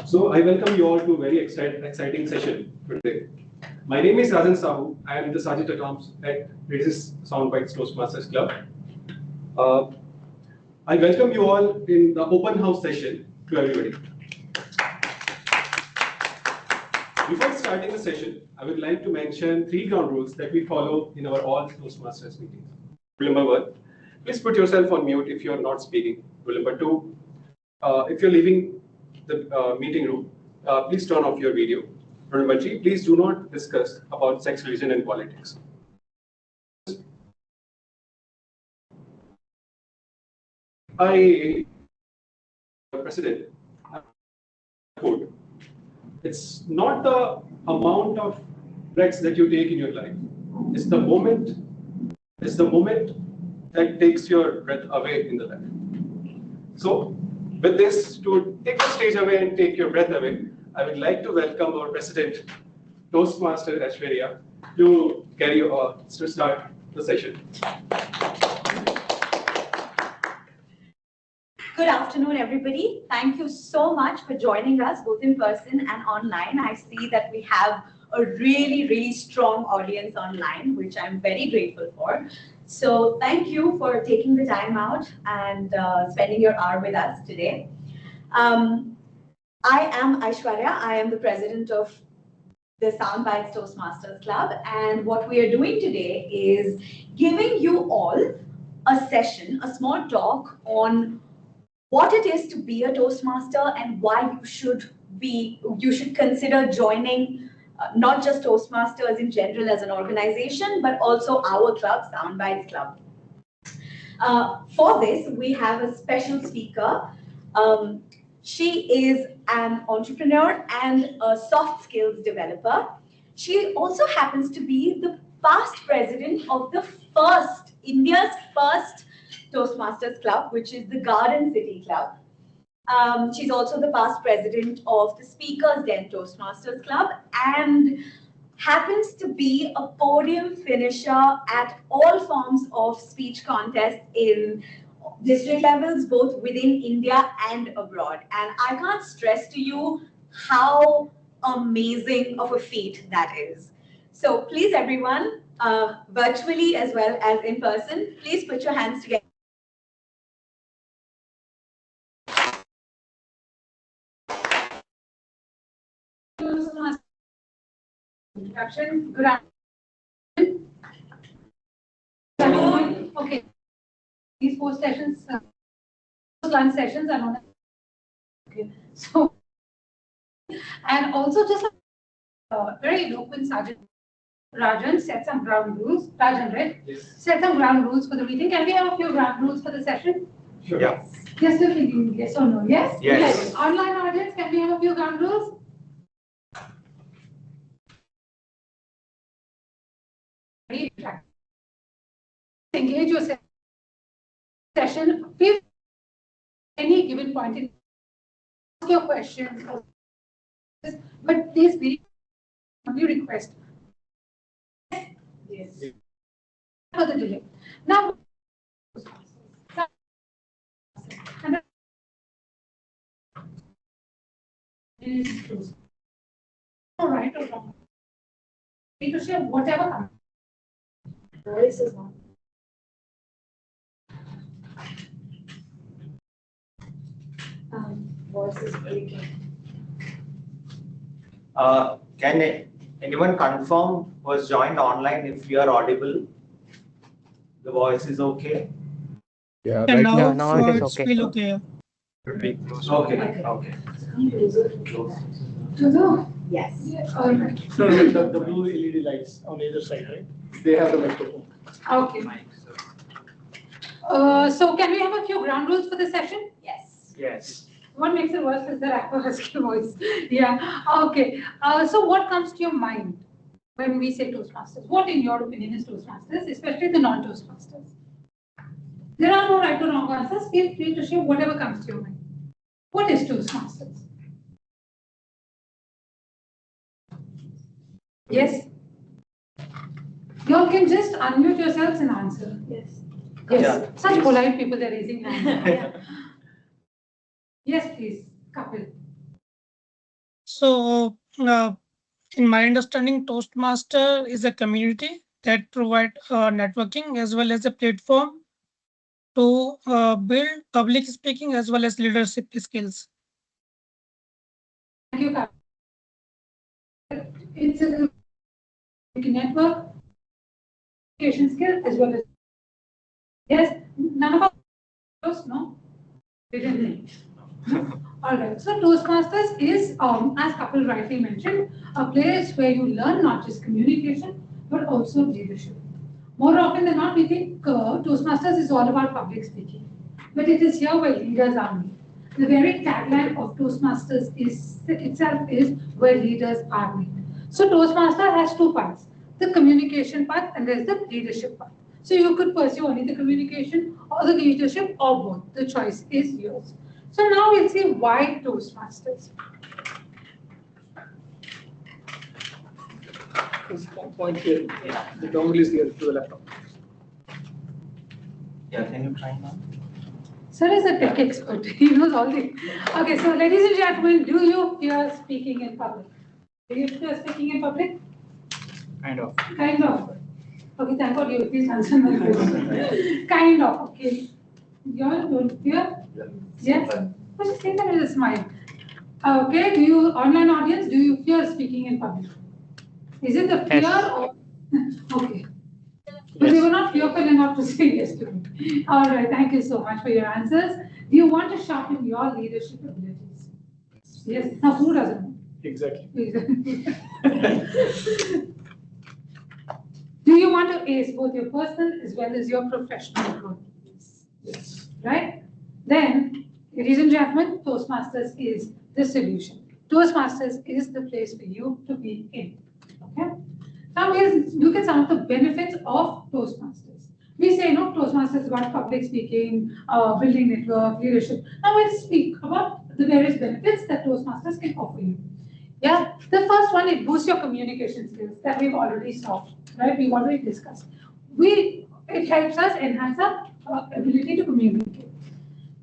So I welcome you all to a very exciting session today. My name is Rajan Sahu. I am the Sergeant at Arms at Radisys SoundBytes Toastmasters Club. I welcome you all in the open house session to everybody. Before starting the session, I would like to mention 3 ground rules that we follow in our all Toastmasters meetings. Rule number 1, please put yourself on mute if you are not speaking. Rule number 2, if you're leaving the meeting room, please turn off your video. Rule number 3, please do not discuss about sex, religion, and politics. President, it's not the amount of breaths that you take in your life. It's the moment that takes your breath away in the life. So, with this, to take the stage away and take your breath away, I would like to welcome our President, Toastmaster Aishwarya, to start the session. Good afternoon, everybody. Thank you so much for joining us, both in person and online. I see that we have a really strong audience online, which I'm very grateful for. So thank you for taking the time out and spending your hour with us today. I am Aishwarya. I am the president of the SoundBytes Toastmasters Club. And what we are doing today is giving you all a session, a small talk on what it is to be a Toastmaster and why you should consider joining not just Toastmasters in general as an organization, but also our club, SoundBytes Club. For this, we have a special speaker. She is an entrepreneur and a soft skills developer. She also happens to be the past president of India's first Toastmasters Club, which is the Garden City Club. She's also the past president of the Speakers Den Toastmasters Club and happens to be a podium finisher at all forms of speech contests in district levels, both within India and abroad. And I can't stress to you how amazing of a feat that is. So please, everyone, virtually as well as in person, please put your hands together. Introduction. Good afternoon. Okay. These 4 sessions, lunch sessions are known as. Okay. So, and also just very eloquent Sergeant Rajan set some ground rules. Rajan, right? Yes. Set some ground rules for the meeting. Can we have a few ground rules for the session? Sure. Yeah. Yes, still thinking yes or no? Yes? Yes. Online audience, can we have a few ground rules? Engage your session. If any given point in ask your questions, but please be only request. Yes. For the delay. Now, all right or wrong. Need to share whatever. Voice is on. Voice is breaking. Can anyone confirm was joined online if you are audible? The voice is okay? Yeah, And right now now it is okay. Still okay. Okay. Yes. All right. So the blue LED lights on either side, right? They have the microphone. Okay. So can we have a few ground rules for the session? Yes. Yes. What makes it worse is that I have a husky voice. Yeah. Okay. So what comes to your mind when we say Toastmasters? What, in your opinion, is Toastmasters, especially the non-Toastmasters? There are no right or wrong answers. Feel free to share whatever comes to your mind. What is Toastmasters? Yes? You all can just unmute yourselves and answer. Yes. Yes. Yeah, Such please. polite people, they're raising hands. Yes, please. Kapil. So, in my understanding, Toastmaster is a community that provide networking as well as a platform to build public speaking as well as leadership skills. Thank you, Kar- It's a network, communication skill as well as yes. None of us no. We didn't. All right. So Toastmasters is, as Kapil rightly mentioned, a place where you learn not just communication but also leadership. More often than not, we think Toastmasters is all about public speaking, but it is here where leaders are made. The very tagline of Toastmasters is itself is where leaders are made. So Toastmaster has two parts: the communication part and there's the leadership part. So you could pursue only the communication or the leadership or both. The choice is yours. So now we'll see why Toastmasters. This point here, the dongle is here to the laptop. Yeah, can you try now? Sir is a tech expert. He knows all the. Okay, so ladies and gentlemen, do you fear speaking in public? Do you fear speaking in public? Kind of. Kind of. Okay, thank God you please answer my question. Kind of. Okay. You all don't fear? Yes. But just say that with a smile. Okay. Do you, online audience, do you fear speaking in public? Is it the fear Yes. or? Okay. But they were not fearful enough to say yes to me. All right, thank you so much for your answers. Do you want to sharpen your leadership abilities? Yes. Now, who doesn't? Exactly. Do you want to ace both your personal as well as your professional growth? Yes. Right? Then, ladies and gentlemen, Toastmasters is the solution. Toastmasters is the place for you to be in. Okay? Now let's look at some of the benefits of Toastmasters. We say, no, Toastmasters is about public speaking, building network, leadership. Now let's speak about the various benefits that Toastmasters can offer you. Yeah, the first one, it boosts your communication skills that we've already saw, right? We've already discussed. It helps us enhance our ability to communicate.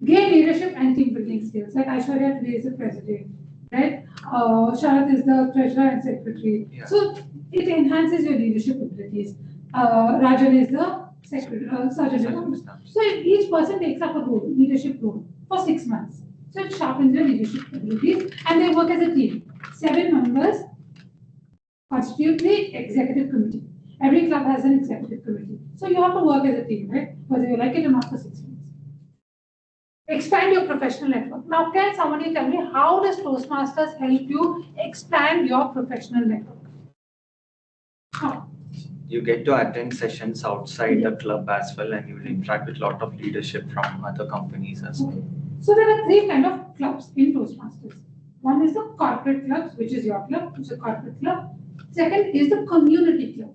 Gain leadership and team building skills. Like Aishwarya today is the president, right? Sharath is the treasurer and secretary. Yeah. So it enhances your leadership abilities. Rajan is the secretary, sergeant at arms. So each person takes up a role, leadership role, for 6 months. So it sharpens your leadership abilities, and they work as a team. 7 members constitute the executive committee. Every club has an executive committee. So you have to work as a team, right? Whether you like it or not for 6 months. Expand your professional network. Now, can somebody tell me how does Toastmasters help you expand your professional network? How? You get to attend sessions outside the club as well, and you will interact with a lot of leadership from other companies as well. Okay. So there are 3 kind of clubs in Toastmasters. One is the corporate clubs, which is your club, which is a corporate club. Second is the community club.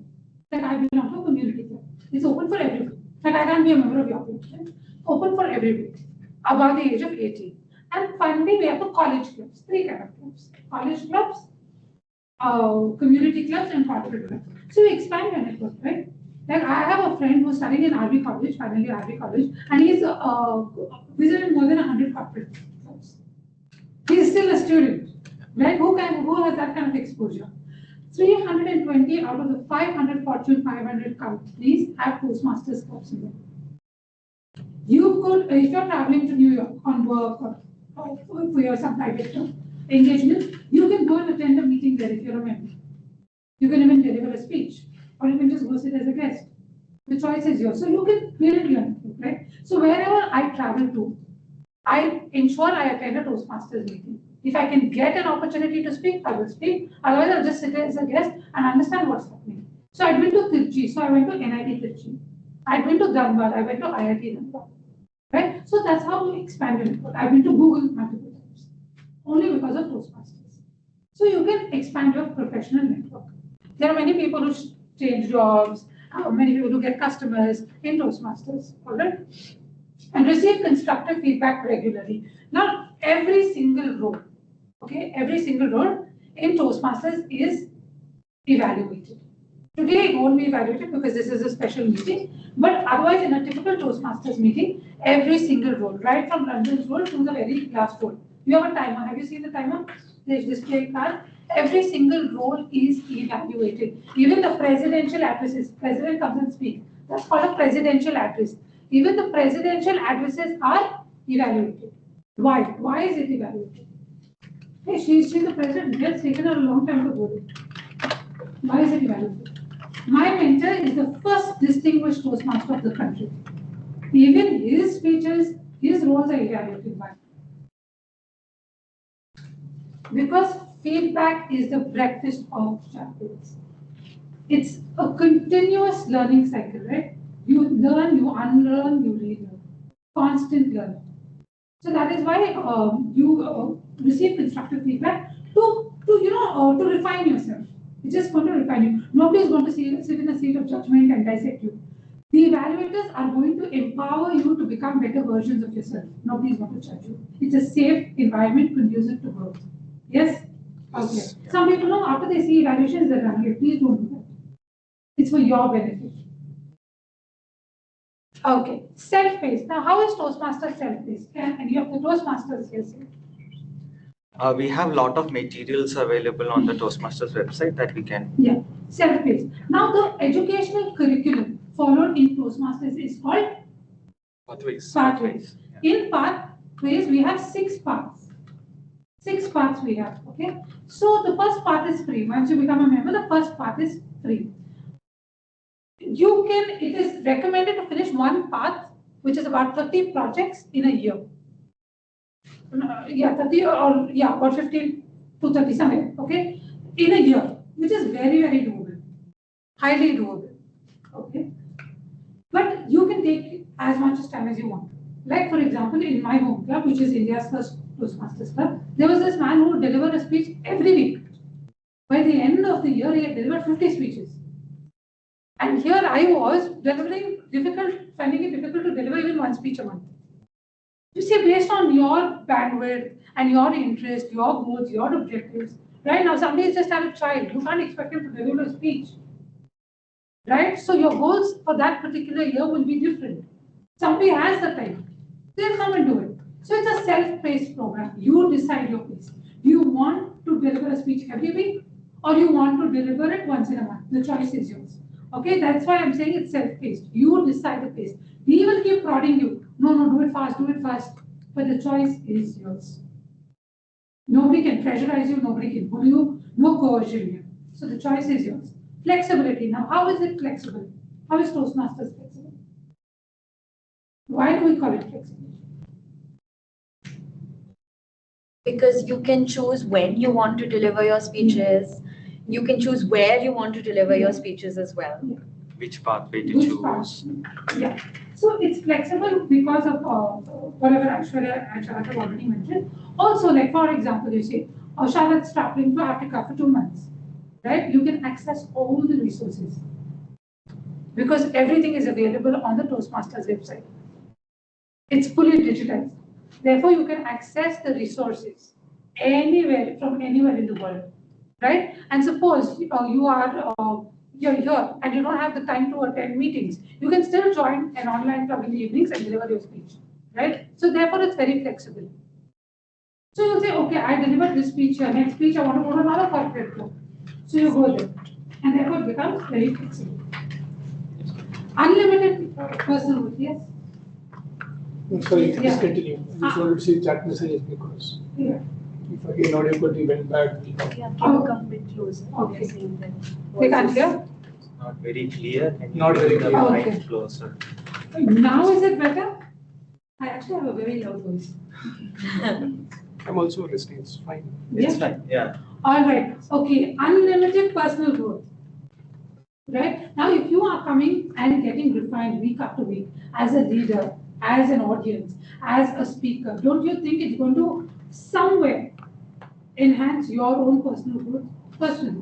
Like I belong to a community club. It's open for everyone. Like I can't be a member of your club. Right? Open for everybody above the age of 18. And finally, we have the college clubs. 3 kind of clubs: college clubs, community clubs, and corporate clubs. So you expand your network, right? Like I have a friend who's studying in RV College, finally RV College, and he's visited more than 100 corporate clubs. He's still a student, right? Who has that kind of exposure? 320 out of the 500 Fortune 500 companies have Toastmasters clubs in them. You could, if you're traveling to New York on work or for your some private engagement, you can go and attend a meeting there if you're a member. You can even deliver a speech, or you can just go sit as a guest. The choice is yours. So you can build your network, right? So wherever I travel to, I ensure I attend a Toastmasters meeting. If I can get an opportunity to speak, I will speak. Otherwise, I'll just sit as a guest and understand what's happening. So I've been to Trichy, so I went to NIT Trichy. I've been to Dhanbad, I went to IIT Dhanbad. Right? So that's how we expand your network. I've been to Google multiple times, only because of Toastmasters. So you can expand your professional network. There are many people who change jobs, many people who get customers in Toastmasters, all right? And receive constructive feedback regularly. Now, every single role, okay, every single role in Toastmasters is evaluated. Today it won't be evaluated because this is a special meeting, but otherwise in a typical Toastmasters meeting, every single role, right from London's role to the very last role, you have a timer. Have you seen the timer? they display cards. Every single role is evaluated. Even the presidential addresses, president comes and speaks. That's called a presidential address. Even the presidential addresses are evaluated. Why? Why is it evaluated? Hey, she's the president. It's taken her a long time to go there. Why is it evaluated? My mentor is the first distinguished Toastmaster of the country. Even his speeches, his roles are evaluated by. Because feedback is the breakfast of champions. It's a continuous learning cycle, right? You learn, you unlearn, you relearn. Constant learning. So that is why you receive constructive feedback to refine yourself. It's just going to refine you. Nobody is going to sit in a seat of judgment and dissect you. The evaluators are going to empower you to become better versions of yourself. Nobody is going to judge you. It's a safe environment conducive to growth. Yes? Okay. Some people know after they see evaluations, they're running it. Please don't do that. It's for your benefit. Okay. Self-paced. Now, how is Toastmasters self-paced? Can any of the Toastmasters here say? We have a lot of materials available on the Toastmasters website that we can. Yeah, self-paced. Now, the educational curriculum followed in Toastmasters is called Pathways. Pathways. In Pathways, we have 6 paths. 6 paths we have, okay? So, the first path is free. Once you become a member, the first path is free. It is recommended to finish one path, which is about 30 projects in a year. 30 or about 15 to 30 somewhere, okay? In a year, which is very, very doable. Highly doable, okay? But you can take as much time as you want. Like, for example, in my home club, which is India's first Toastmasters club, there was this man who would deliver a speech every week. By the end of the year, he had delivered 50 speeches. And here I was finding it difficult to deliver even one speech a month. You see, based on your bandwidth and your interest, your goals, your objectives, right? Now, somebody just had a child. You can't expect him to deliver a speech, right? So your goals for that particular year will be different. Somebody has the time. They'll come and do it. So it's a self-paced program. You decide your pace. Do you want to deliver a speech every week or you want to deliver it once in a month? The choice is yours. Okay, that's why I'm saying it's self-paced. You decide the pace. We will keep prodding you. No, do it fast, do it fast. But the choice is yours. Nobody can pressurize you, nobody can pull you, no coercion here. So the choice is yours. Flexibility. Now, how is it flexible? How is Toastmasters flexible? Why do we call it flexible? Because you can choose when you want to deliver your speeches. You can choose where you want to deliver your speeches as well. Yeah. Which pathway to Which choose. path? Yeah. So it's flexible because of whatever Aishwarya and Sharat have already mentioned. Also, like for example, you say, Sharat's traveling to Africa for 2 months, right? You can access all the resources because everything is available on the Toastmasters website. It's fully digitized. Therefore, you can access the resources anywhere from anywhere in the world, right? And suppose you're here and you don't have the time to attend meetings, you can still join an online club in the evenings and deliver your speech, right? So therefore, it's very flexible. So you say, okay, I delivered this speech, next speech, I want to go to another corporate club. So you go there, and therefore it becomes very flexible. Unlimited personal growth, yes? Sorry, please Yeah. continue. I just wanted to see chat messages because Yeah. if again audio quality went bad, we'll come. Yeah, can you come a bit closer? Okay. Saying that They can't hear? Not very clear. Can you Not bring very the clear. mic Okay. closer? Now is it better? I actually have a very loud voice. I'm also listening. It's fine. It's Yeah. fine. Yeah. All right. Okay. Unlimited personal growth. Right? Now, if you are coming and getting refined week after week as a leader, as an audience, as a speaker, don't you think it's going to somewhere enhance your own personal growth personally?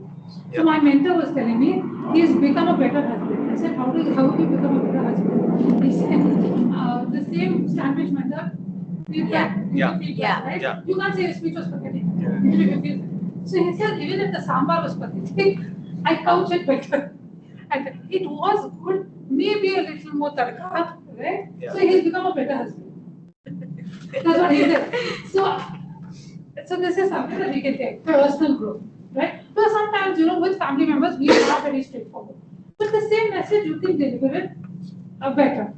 Yeah. So my mentor was telling me he's become a better husband. I said, how would you become a better husband? He said, the same sandwich method. Yeah. Right? Yeah. You can't say the speech was pathetic. Yeah. It will be confusing. So he said, even if the sambar was pathetic, I couch it better. And it was good, maybe a little more tadka, right? Yeah. So he's become a better husband. That's what he said. So So this is something that we can take, personal growth, right? So sometimes, with family members, we are very straightforward. But the same message you can deliver it better.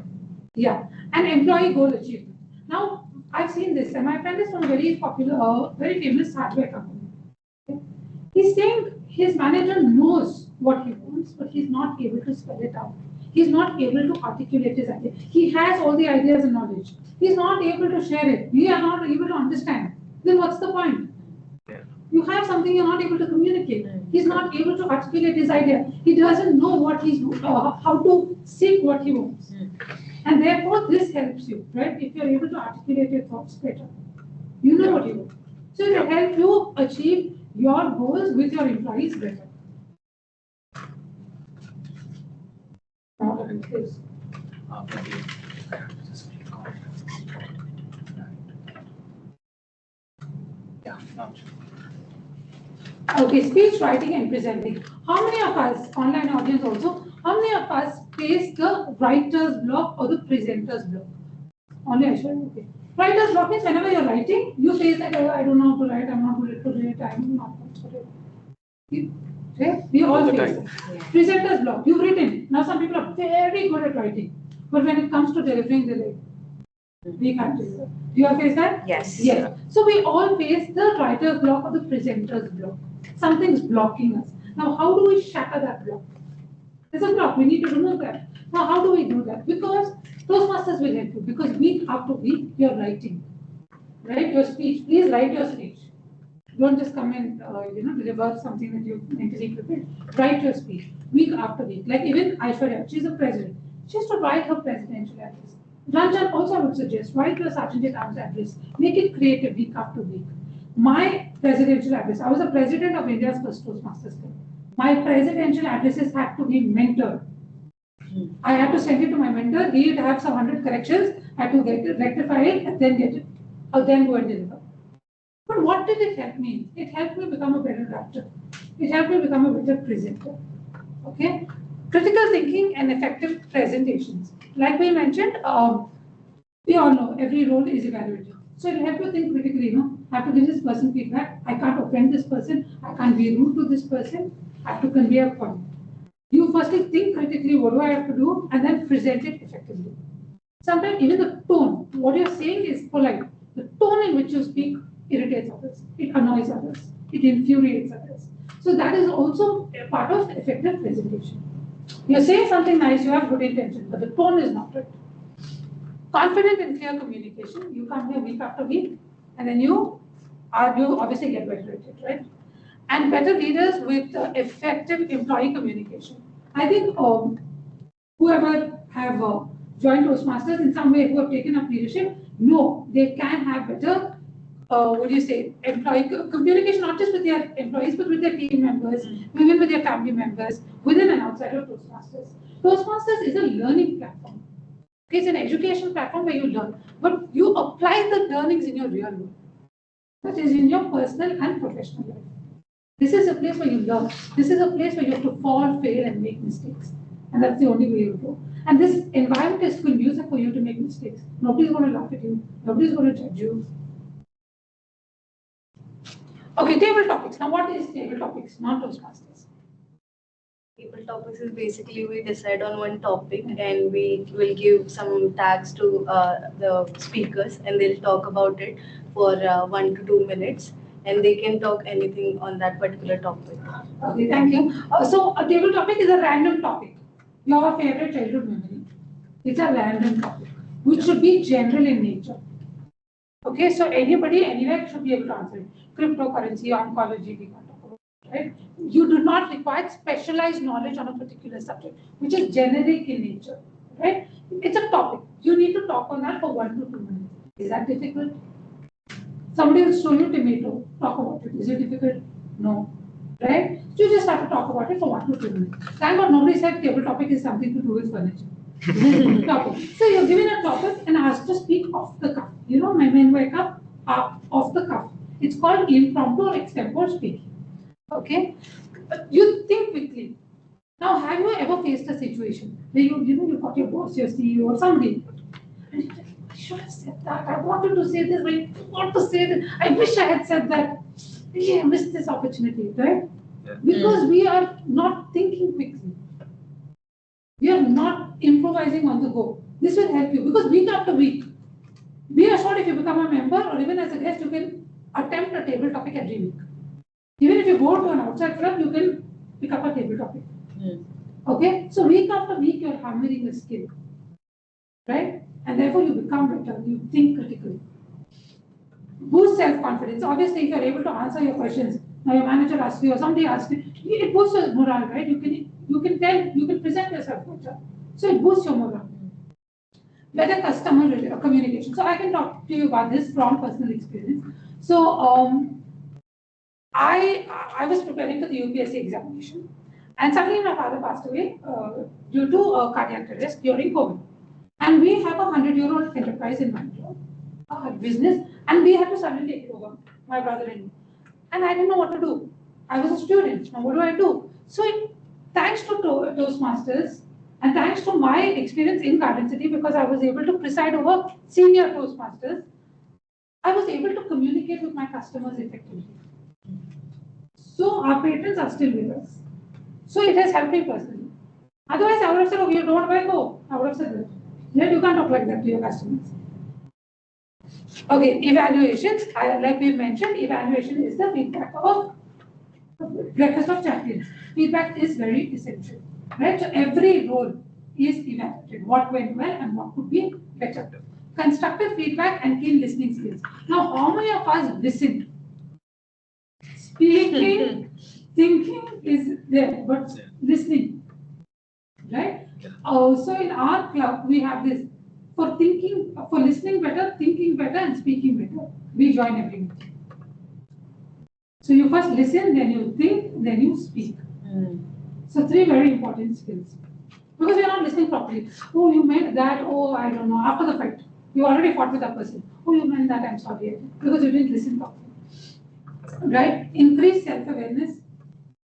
Yeah. And employee goal achievement. Now, I've seen this, and my friend is from a very popular, very famous hardware company. Okay? He's saying his manager knows what he wants, but he's not able to spell it out. He's not able to articulate his idea. He has all the ideas and knowledge. He's not able to share it. We are not able to understand. Then what's the point? You have something you're not able to communicate. He's not able to articulate his idea. He doesn't know what how to seek what he wants. And therefore, this helps you, right? If you're able to articulate your thoughts better, you know what you want. So it will help you achieve your goals with your employees better. Okay, speech writing and presenting. How many of us, online audience also, how many of us face the writer's block or the presenter's block? Only I should, okay. Writer's block means whenever you're writing, you face that, I don't know how to write, I'm not good to write, I'm not good to write. Okay? We all face that. Yeah. Presenter's block, you've written. Now some people are very good at writing, but when it comes to delivering, they're like, we can't do that. Do you all face that? Yes. Yes. So we all face the writer's block or the presenter's block. Something's blocking us. Now, how do we shatter that block? There's a block. We need to remove that. Now, how do we do that? Because Toastmasters will help you. Because week after week, you're writing. Write your speech. Please write your speech. Don't just come and deliver something that you mentally prepared. Write your speech week after week. Like even Aishwarya, she's a president. She has to write her presidential address. Ranjan also I would suggest write your Sergeant-at-Arms address. Make it creative week after week. My presidential address. I was the president of India's first Toastmasters Club. My presidential addresses had to be mentored. I had to send it to my mentor. He would have some 100 corrections. I had to rectify it and then get it, or then go and deliver. But what did it help me? It helped me become a better writer. It helped me become a better presenter. Okay? Critical thinking and effective presentations. Like we mentioned, we all know every role is evaluated. So it will help you think critically, I have to give this person feedback. I can't offend this person. I can't be rude to this person. I have to convey a point. You firstly think critically, what do I have to do? And then present it effectively. Sometimes even the tone, what you're saying is polite. The tone in which you speak irritates others. It annoys others. It infuriates others. So that is also a part of effective presentation. You're saying something nice, you have good intention, but the tone is not right. Confident and clear communication. You come here week after week, and then you obviously get better at it, right? And better leaders with effective employee communication. I think whoever have joined Toastmasters in some way, who have taken up leadership, know they can have better, employee communication, not just with their employees, but with their team members, even with their family members, within and outside of Toastmasters. Toastmasters is a learning platform. Okay, it's an education platform where you learn, but you apply the learnings in your real world. That is in your personal and professional life. This is a place where you learn. This is a place where you have to fall, fail, and make mistakes. And that's the only way you go. And this environment is conducive for you to make mistakes. Nobody's going to laugh at you. Nobody's going to judge you. Okay, table topics. Now, what is table topics? Not Toastmasters. Table topics is basically we decide on one topic and we will give some tags to the speakers and they'll talk about it for 1 to 2 minutes and they can talk anything on that particular topic. Okay, thank you. So a table topic is a random topic. Your favorite childhood memory. It's a random topic, which should be general in nature. Okay, so anybody, anywhere should be able to answer it. Cryptocurrency, oncology, we can't talk about it, right? You do not require specialized knowledge on a particular subject, which is generic in nature, right? It's a topic. You need to talk on that for 1 to 2 minutes. Is that difficult? Somebody will show you tomato, talk about it. Is it difficult? No, right? So you just have to talk about it for 1 to 2 minutes. Thank God nobody said table topic is something to do with furniture. Topic. So you're given a topic and asked to speak off the cuff. You know, my men wake up off the cuff. It's called impromptu or extempore speaking. Okay? You think quickly. Now, have you ever faced a situation where you got your boss, your CEO, or somebody? I should have said that. I wanted to say this, but I want to say this. I wish I had said that. Yeah, I missed this opportunity, right? Yeah. Because we are not thinking quickly. We are not improvising on the go. This will help you because week after week, be assured if you become a member or even as a guest, you can attempt a table topic every week. Even if you go to an outside club, you can pick up a table topic. Okay? So week after week, you're hammering a skill. Right? And therefore you become better. You think critically. Boost self-confidence. Obviously, if you're able to answer your questions, now your manager asks you or somebody asks you, it boosts your morale, right? You can present yourself better. So it boosts your morale. Better customer communication. So I can talk to you about this from personal experience. So I was preparing for the UPSC examination, and suddenly my father passed away due to cardiac arrest during COVID. And we have a 100-year-old enterprise in Bangalore, business, and we had to suddenly take it over, my brother and me. And I didn't know what to do. I was a student. Now, what do I do? So, thanks to Toastmasters and thanks to my experience in Garden City, because I was able to preside over senior Toastmasters, I was able to communicate with my customers effectively. So, our patrons are still with us. So, it has helped me personally. Otherwise, I would have said, okay, you don't want to go. I would have said that. Yeah, you can't talk like that to your customers. Okay, evaluations. Like we mentioned, evaluation is the feedback of breakfast of champions. Feedback is very essential, right? So every role is evaluated. What went well and what could be better. Constructive feedback and keen listening skills. Now, how many of us listened? Speaking, thinking is there, but listening, right? So in our club, we have this for listening better, thinking better, and speaking better. We join every meeting. So you first listen, then you think, then you speak. So 3 very important skills. Because you're not listening properly. Oh, you meant that. Oh, I don't know. After the fact, you already fought with that person. Oh, you meant that. I'm sorry. Because you didn't listen properly. Right? Increase self-awareness.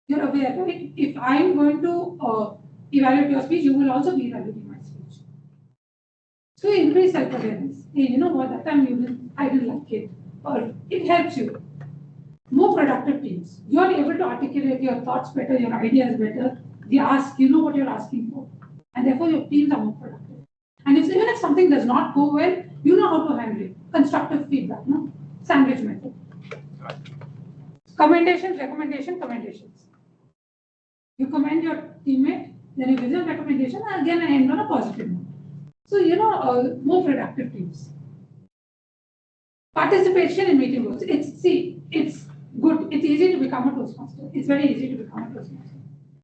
You're aware, right? If I'm going to evaluate your speech, you will also be evaluating my speech. So increase self-awareness. Hey, you know what? That time I didn't like it. Or it helps you. More productive teams. You are able to articulate your thoughts better, your ideas better. You know what you're asking for. And therefore your teams are more productive. And even if something does not go well, you know how to handle it. Constructive feedback, no? Sandwich method. Commendations, commendations. You commend your teammate, then you give them recommendation, and again I end on a positive note. So, more productive teams. Participation in meeting groups. It's good. It's easy to become a Toastmaster. It's very easy to become a Toastmaster.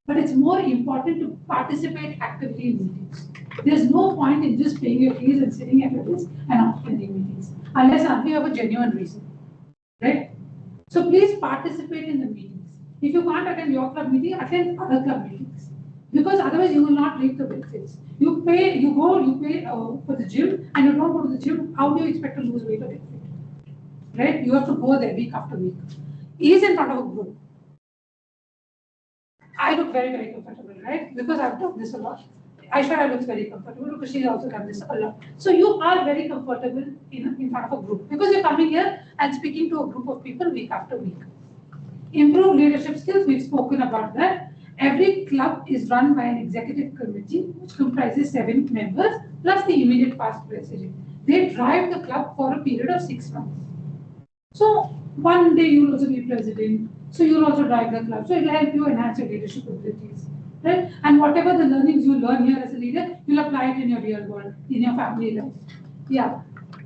But it's more important to participate actively in meetings. There's no point in just paying your fees and sitting at your desk and not attending meetings, unless you have a genuine reason, right? So please participate in the meetings. If you can't attend your club meeting, attend other club meetings. Because otherwise you will not reap the benefits. You pay for the gym and you don't go to the gym, how do you expect to lose weight or get fit? Right? You have to go there week after week. Ease in front of a group. I look very, very comfortable, right? Because I've done this a lot. Aishwarya looks very comfortable because she's also done this a lot. So you are very comfortable in front of a group because you're coming here and speaking to a group of people week after week. Improve leadership skills, we've spoken about that. Every club is run by an executive committee which comprises 7 members plus the immediate past president. They drive the club for a period of 6 months. So one day you'll also be president, so you'll also drive the club. So it'll help you enhance your leadership abilities. Right? And whatever the learnings you learn here as a leader, you'll apply it in your real world, in your family life. Yeah.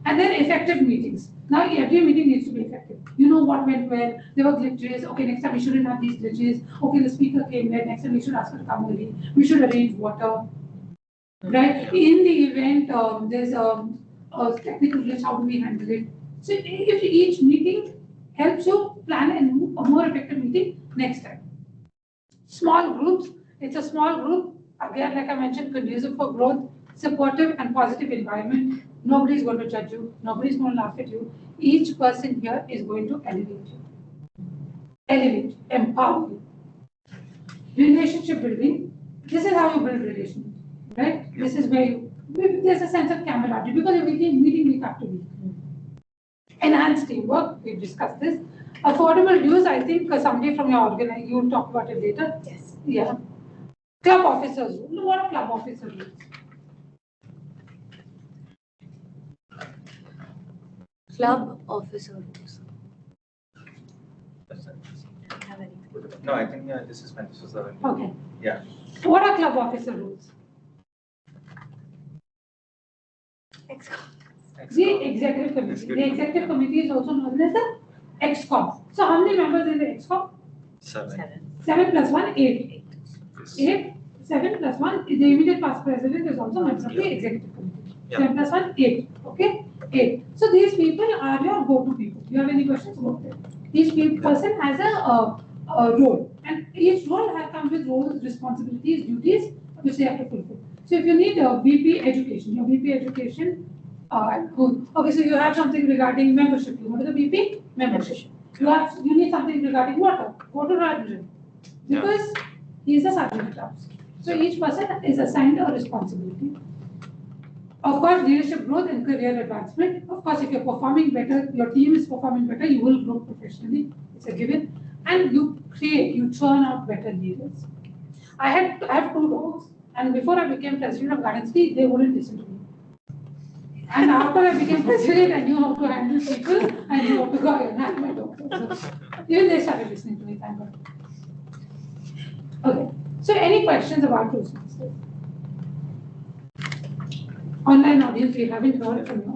And then effective meetings. Now every meeting needs to be effective. You know what went well, there were glitches, okay, next time we shouldn't have these glitches, okay, the speaker came late, next time we should ask her to come early, we should arrange water. Right? In the event, there's a technical glitch, how do we handle it? So if each meeting helps you plan a more effective meeting next time. Small groups, it's a small group, again, like I mentioned, conducive for growth, supportive and positive environment. Nobody's going to judge you, nobody's going to laugh at you. Each person here is going to elevate, empower you. Relationship building, this is how you build relationship, right? This is where you There's a sense of camaraderie because you're meeting week after week. Enhanced teamwork, we've discussed this. Affordable dues, I think somebody from your organization, you'll talk about it later. Yes. Yeah. Club officers, what are club officer rules? Club officer rules. No, I think this is fine. This is the Okay. yeah. What are club officer rules? The executive committee. The executive committee is also known as the ExCom. So how many members in the ExCom? 7. 7 plus 1, 8. 8. 7 plus 1, the immediate past president is also member of the executive committee. Yeah. 7 plus 1, 8. Okay? 8. So these people are your go-to people. Do you have any questions about them? Each person has a role. And each role comes with roles, responsibilities, duties, which they have to fulfill. So if you need a VP education, your VP education, okay, so you have something regarding membership. You go to the VP, membership. You need something regarding water. Go to Radisys. Because he is a sergeant at arms. So each person is assigned a responsibility. Of course, leadership growth and career advancement. Of course, if you're performing better, your team is performing better, you will grow professionally. It's a given. And you churn out better leaders. I have 2 dogs, and before I became president of Garden City, they wouldn't listen to me. And after I became president, I knew how to handle people, I knew how to go and handle my dogs. So even they started listening to me, thank God. Okay, so any questions about Toastmasters? Online audience, we haven't heard from you.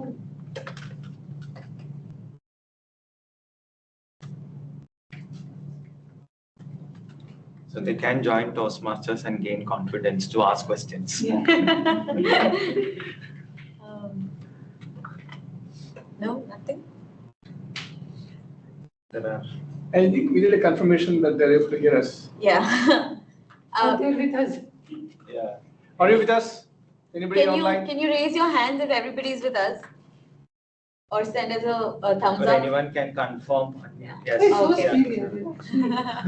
So they can join Toastmasters and gain confidence to ask questions. Yeah. No, nothing. There are. I think we need a confirmation that they're able to hear us. Yeah. They're with us. Yeah. Are you with us? Anybody online? Can you raise your hands if everybody's with us? Or send us a thumbs Or up? anyone can confirm. Yeah. Yes. It's so Okay.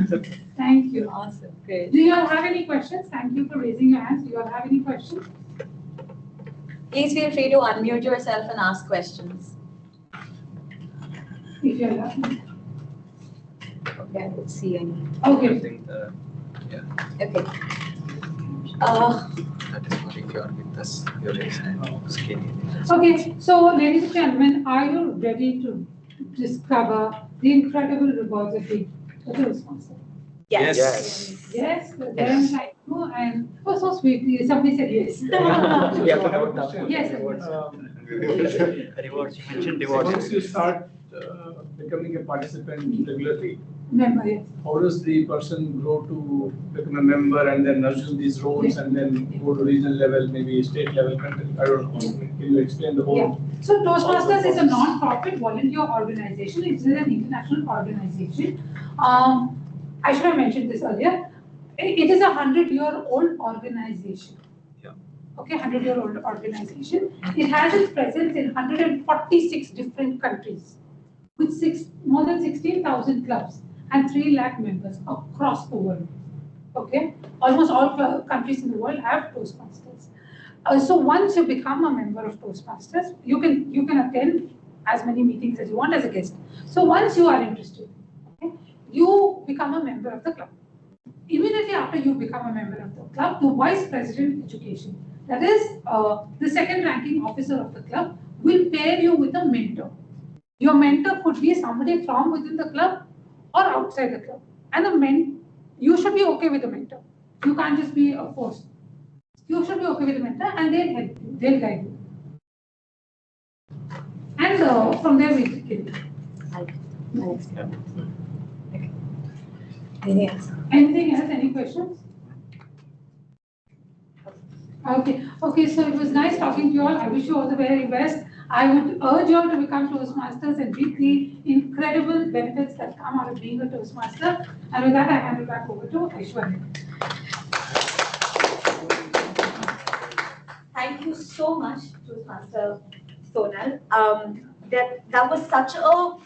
sweet. Thank you. Awesome, great. Do you all have any questions? Thank you for raising your hands. Do you all have any questions? Please feel free to unmute yourself and ask questions. If you're lucky. Okay, I don't see any. I Okay. think Okay. that is what if you are with us. Your skinny. Okay, so ladies and gentlemen, are you ready to discover the incredible rewards of being a Toastmaster? Yes. Yes, then I know, and oh, so sweet. Somebody said yes. We have to I have a note down. question. Yes. Rewards. You mentioned So rewards. once you start becoming a participant regularly, Remember, yes. how does the person grow to become a member and then assume these roles and then go to regional level, maybe state level, country? I don't know. Can you explain the whole? Yeah. So Toastmasters is a non-profit volunteer organization. It's an international organization. I should have mentioned this earlier. It is a 100-year-old organization. Yeah. Okay, 100-year-old organization. It has its presence in 146 different countries with more than 16,000 clubs and 3 lakh members across the world. Okay, almost all countries in the world have Toastmasters. So once you become a member of Toastmasters, you can attend as many meetings as you want as a guest. So once you are interested, okay, you become a member of the club. Immediately after you become a member of the club, the vice president education, that is the second ranking officer of the club, will pair you with a mentor. Your mentor could be somebody from within the club or outside the club. And you should be okay with the mentor. You can't just be a force. You should be okay with the mentor and they'll help you, they'll guide you. And from there we begin. Yes. Anything else? Any questions? Okay, so it was nice talking to you all. I wish you all the very best. I would urge you all to become Toastmasters and reap the incredible benefits that come out of being a Toastmaster. And with that, I hand it back over to Aishwarya. Thank you so much, Toastmaster Sonal. That was such a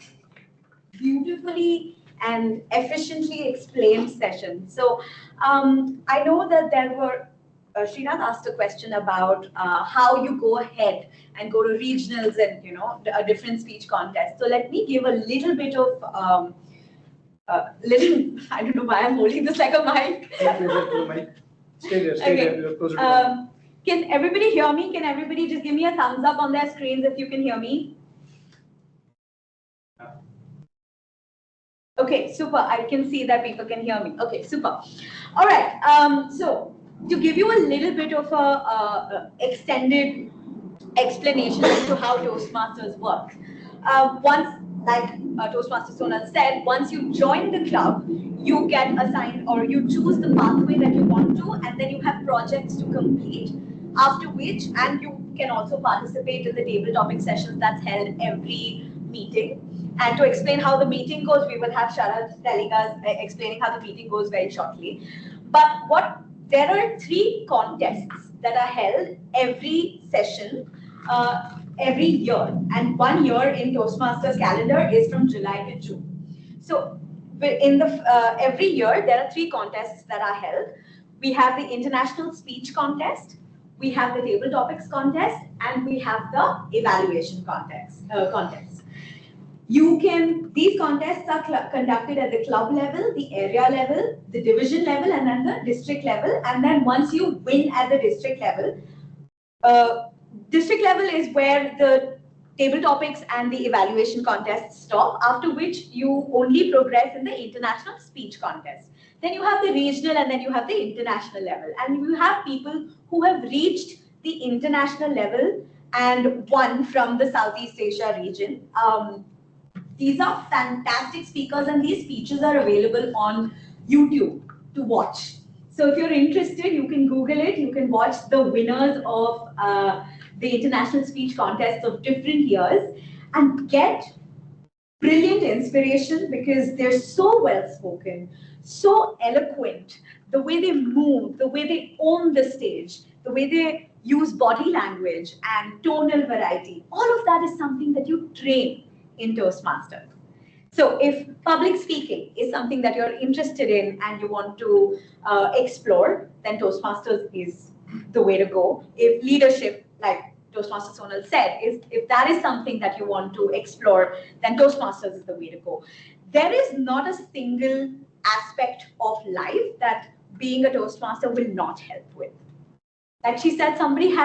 beautifully and efficiently explained session. So I know that there were Srinath asked a question about how you go ahead and go to regionals and a different speech contests. So let me give a little bit of I don't know why I'm holding this like a mic. Stay there, Okay. you're closer to the mic. Can everybody hear me? Can everybody just give me a thumbs up on their screens if you can hear me? Okay, super. I can see that people can hear me. Okay, super. All right. So to give you a little bit of a extended explanation as to how Toastmasters works. Once, like Toastmaster Sonal said, once you join the club, you get assigned or you choose the pathway that you want to, and then you have projects to complete. After which, and you can also participate in the table topic sessions that's held every meeting. And to explain how the meeting goes, we will have Sharad telling us, explaining how the meeting goes very shortly. But there are 3 contests that are held every session, every year. And 1 year in Toastmasters calendar is from July to June. So in the every year, there are 3 contests that are held. We have the International Speech Contest, we have the Table Topics Contest, and we have the Evaluation Contest. These contests are conducted at the club level, the area level, the division level, and then the district level. And then once you win at the district level is where the table topics and the evaluation contests stop, after which you only progress in the international speech contest. Then you have the regional, and then you have the international level. And you have people who have reached the international level and won from the Southeast Asia region. These are fantastic speakers, and these speeches are available on YouTube to watch. So if you're interested, you can Google it. You can watch the winners of the international speech contests of different years and get brilliant inspiration, because they're so well spoken, so eloquent, the way they move, the way they own the stage, the way they use body language and tonal variety. All of that is something that you train in Toastmasters. So if public speaking is something that you're interested in and you want to explore, then Toastmasters is the way to go. If leadership, like Toastmaster Sonal said, if that is something that you want to explore, then Toastmasters is the way to go. There is not a single aspect of life that being a Toastmaster will not help with. Like she said, somebody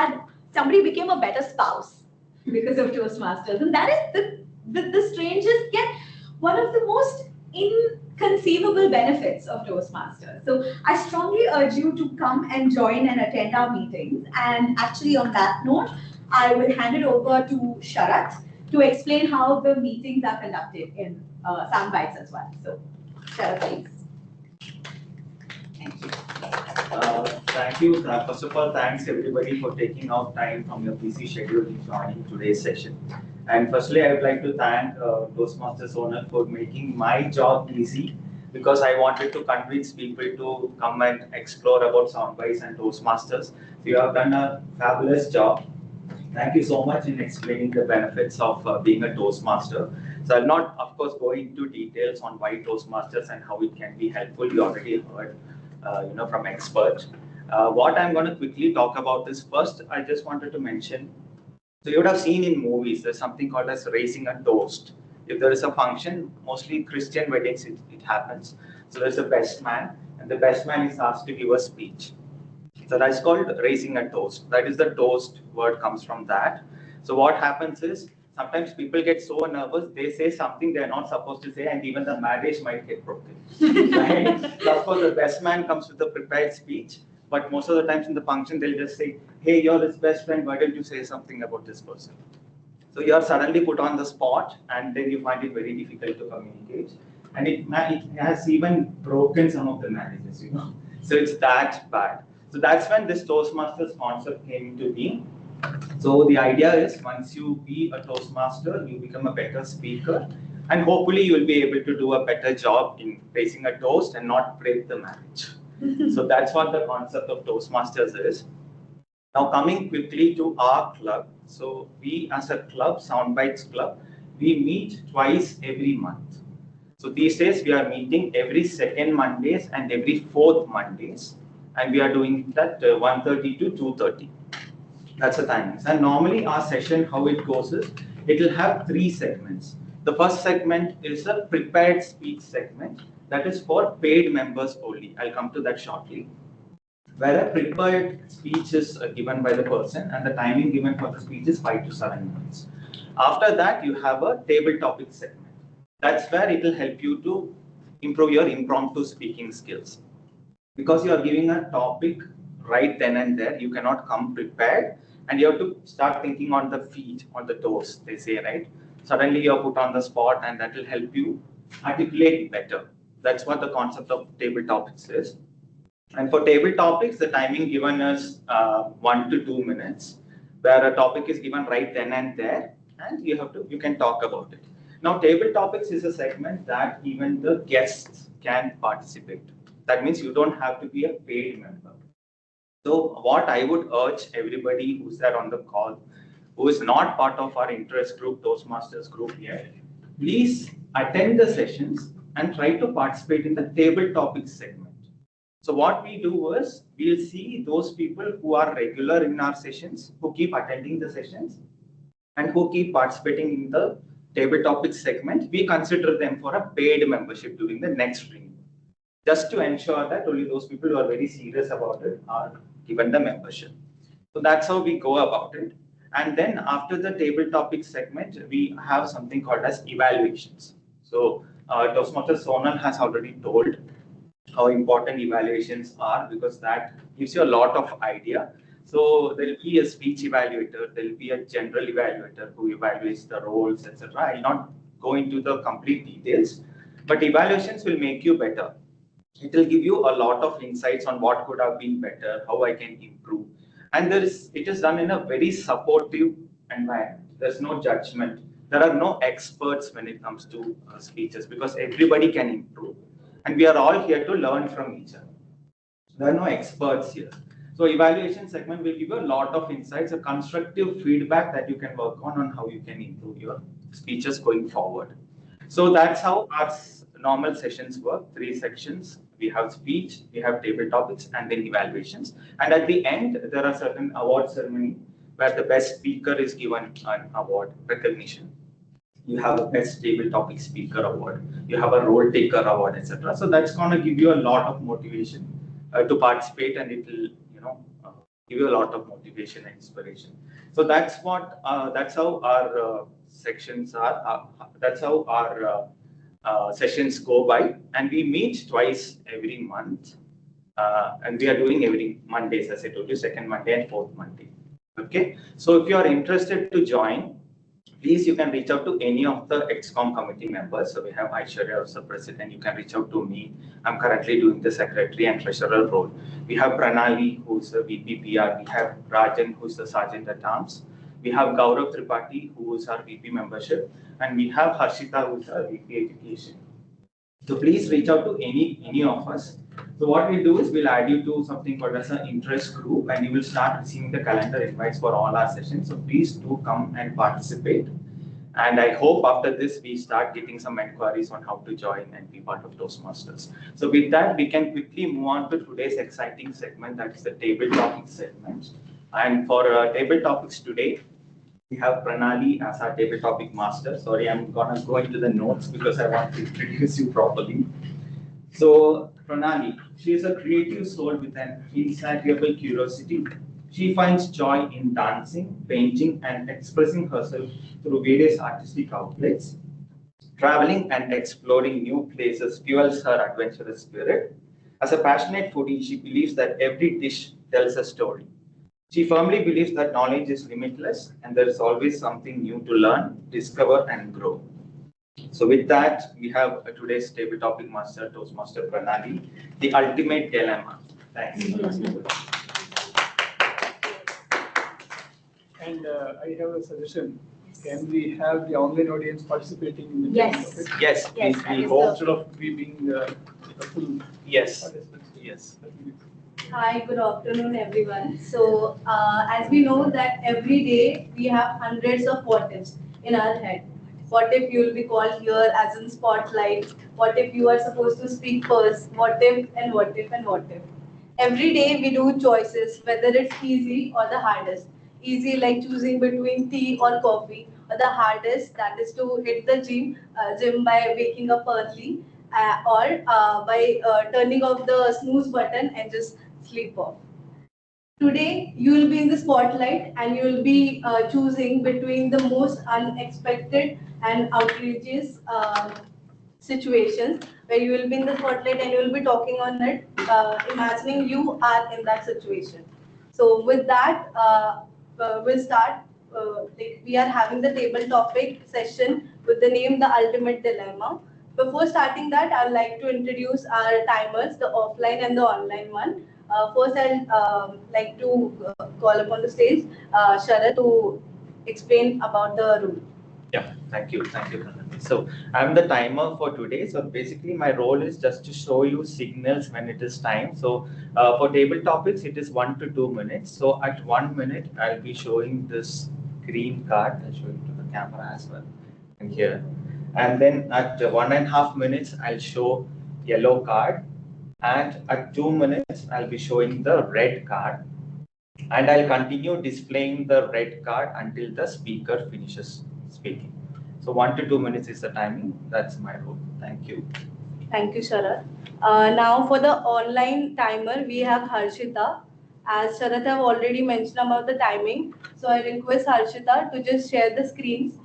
became a better spouse because of Toastmasters, and that is the strangest yet one of the most inconceivable benefits of Toastmasters. So I strongly urge you to come and join and attend our meetings. And actually, on that note, I will hand it over to Sharath to explain how the meetings are conducted in SoundBytes as well. So, Sharath, please. Thank you. Thank you. First of all, thanks everybody for taking out time from your busy schedule to joining today's session. And firstly, I would like to thank Toastmaster Sonal for making my job easy, because I wanted to convince people to come and explore about SoundBytes and Toastmasters. So you have done a fabulous job. Thank you so much in explaining the benefits of being a Toastmaster. So I'll not, of course, go into details on why Toastmasters and how it can be helpful. You already heard, from experts. What I'm going to quickly talk about is, first, I just wanted to mention. So you would have seen in movies, there's something called as raising a toast. If there is a function, mostly Christian weddings, it happens. So there's a best man, and the best man is asked to give a speech. So that's called raising a toast. That is the toast word comes from that. So what happens is, sometimes people get so nervous, they say something they're not supposed to say, and even the marriage might get broken. Right? So of course, the best man comes with a prepared speech. But most of the times in the function, they'll just say, hey, you're his best friend, why don't you say something about this person? So you're suddenly put on the spot, and then you find it very difficult to communicate. And it has even broken some of the marriages, So it's that bad. So that's when this Toastmasters concept came into being. So the idea is, once you be a Toastmaster, you become a better speaker, and hopefully you will be able to do a better job in raising a toast and not break the marriage. So that's what the concept of Toastmasters is. Now coming quickly to our club. So we as a club, SoundBytes Club, we meet twice every month. So these days we are meeting every second Mondays and every fourth Mondays. and we are doing that 1:30 to 2:30. That's the timings. And normally our session, how it goes is, it will have 3 segments. The first segment is a prepared speech segment that is for paid members only. I'll come to that shortly. Where a prepared speech is given by the person and the timing given for the speech is 5 to 7 minutes. After that, you have a table topic segment. That's where it will help you to improve your impromptu speaking skills. Because you are giving a topic right then and there, you cannot come prepared and you have to start thinking on the feet, on the toes, they say, right? Suddenly you're put on the spot and that will help you articulate better. That's what the concept of table topics is. And for table topics, the timing given is 1 to 2 minutes, where a topic is given right then and there, and you can talk about it. Now, table topics is a segment that even the guests can participate. That means you don't have to be a paid member. So what I would urge everybody who's there on the call, who is not part of our interest group, Toastmasters group yet, please attend the sessions and try to participate in the table topics segment. So what we do is, we'll see those people who are regular in our sessions, who keep attending the sessions, and who keep participating in the table topics segment. We consider them for a paid membership during the next renewal, just to ensure that only those people who are very serious about it are given the membership. So that's how we go about it. And then after the table topics segment, we have something called as evaluations. So Toastmasters Sonal has already told how important evaluations are, because that gives you a lot of idea. So there will be a speech evaluator, there will be a general evaluator who evaluates the roles, etc. I will not go into the complete details, but evaluations will make you better. It will give you a lot of insights on what could have been better, how I can improve. And it is done in a very supportive environment. There's no judgment. There are no experts when it comes to speeches, because everybody can improve. And we are all here to learn from each other. There are no experts here. So evaluation segment will give you a lot of insights, a constructive feedback that you can work on how you can improve your speeches going forward. So that's how our normal sessions work. 3 sections. We have speech, we have table topics, and then evaluations. And at the end, there are certain award ceremony where the best speaker is given an award recognition. You have a best table topic speaker award, you have a role taker award, etc. So that's going to give you a lot of motivation to participate, and it will, give you a lot of motivation and inspiration. So that's how our sections are. That's how our sessions go by, and we meet twice every month, and we are doing every Mondays, as I told you, second Monday and fourth Monday. Okay, so if you are interested to join, please, you can reach out to any of the ExCom committee members. So we have Aishwarya as the president. You can reach out to me. I'm currently doing the secretary and treasurer role. We have Pranali, who's the VP PR. We have Rajan, who's the sergeant at arms. We have Gaurav Tripathi, who is our VP membership. And we have Harshita, who's our VP education. So please reach out to any of us. So what we do is we'll add you to something called as an interest group, and you will start receiving the calendar invites for all our sessions. So please do come and participate. And I hope after this, we start getting some inquiries on how to join and be part of Toastmasters. So with that, we can quickly move on to today's exciting segment, that is the table topics segment. And for table topics today, we have Pranali as our table topic master. Sorry, I'm gonna go into the notes because I want to introduce you properly. So Pranali, she is a creative soul with an insatiable curiosity. She finds joy in dancing, painting, and expressing herself through various artistic outlets. Traveling and exploring new places fuels her adventurous spirit. As a passionate foodie, she believes that every dish tells a story. She firmly believes that knowledge is limitless and there is always something new to learn, discover, and grow. So with that, we have today's table topic master, Toastmaster Pranali, the ultimate dilemma. Thanks. And I have a suggestion. Can we have the online audience participating in the Yes. topic? Yes, Yes, please, that we is hope. Instead of we being the full Yes, participants. yes. Hi, good afternoon, everyone. So, as we know that every day we have hundreds of what ifs in our head. What if you will be called here as in spotlight? What if you are supposed to speak first? What if and what if and what if? Every day we do choices, whether it's easy or the hardest. Easy like choosing between tea or coffee, or the hardest that is to hit the gym by waking up early, or by turning off the snooze button and just sleep off. Today, you will be in the spotlight and you will be choosing between the most unexpected and outrageous situations where you will be in the spotlight and you will be talking on it, imagining you are in that situation. So with that, we'll start. We are having the table topic session with the name The Ultimate Dilemma. Before starting that, I would like to introduce our timers, the offline and the online one. First, I'll like to call upon the stage Sharad to explain about the rule. Yeah, thank you, Pranati. So I'm the timer for today. So basically, my role is just to show you signals when it is time. So for table topics, it is 1 to 2 minutes. So at 1 minute, I'll be showing this green card. I'll show it to the camera as well, and here. And then at 1.5 minutes, I'll show yellow card. And at 2 minutes, I'll be showing the red card. And I'll continue displaying the red card until the speaker finishes speaking. So 1 to 2 minutes is the timing. That's my role. Thank you. Thank you, Sharad. Now for the online timer, we have Harshita. As Sharad have already mentioned about the timing, so I request Harshita to just share the screens.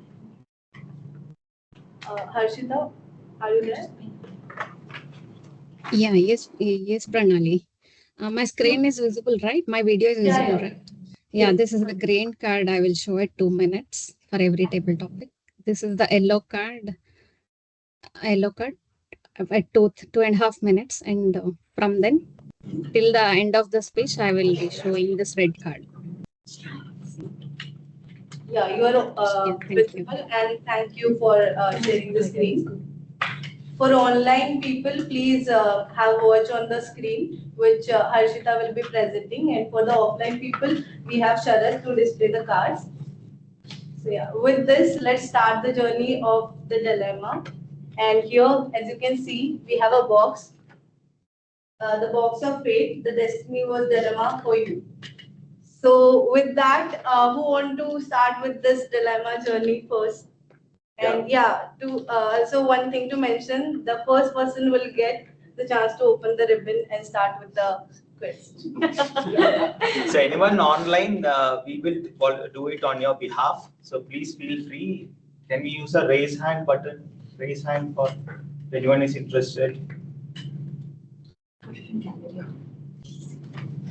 Harshita, are you there? Yeah, yes, Pranali. My screen is visible, right? My video is visible, Yeah. right? Yeah, this is the green card. I will show it 2 minutes for every table topic. This is the yellow card at 2.5 minutes. And from then till the end of the speech, I will be showing this red card. Yeah, you are Thank you. visible, and thank you for sharing the screen. For online people, please have watch on the screen, which Harshita will be presenting. And for the offline people, we have Sharad to display the cards. So yeah, with this, let's start the journey of the dilemma. And here, as you can see, we have a box. The box of fate, the destiny was dilemma for you. So with that, who want to start with this dilemma journey first? And also one thing to mention, the first person will get the chance to open the ribbon and start with the quiz. So anyone online, we will do it on your behalf. So please feel free. Can we use a raise hand button? Raise hand for anyone is interested.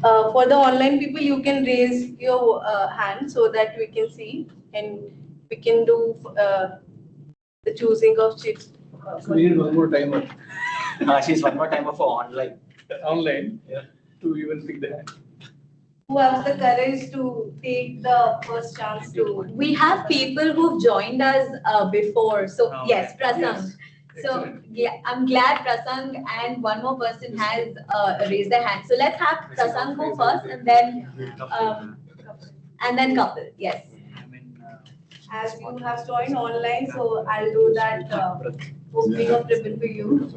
For the online people, you can raise your hand so that we can see and we can do the choosing of chips. So we need one more timer She's one more timer for online. online to even pick the hand. Who has the courage to take the first chance to? We have people who've joined us before. So Oh, yes, Prasang. Yes. So Excellent. yeah, I'm glad Prasang and one more person has raised their hand. So let's have Prasang go first and then Kapil. Yes. As you have joined online, so I'll do that opening of ribbon for you.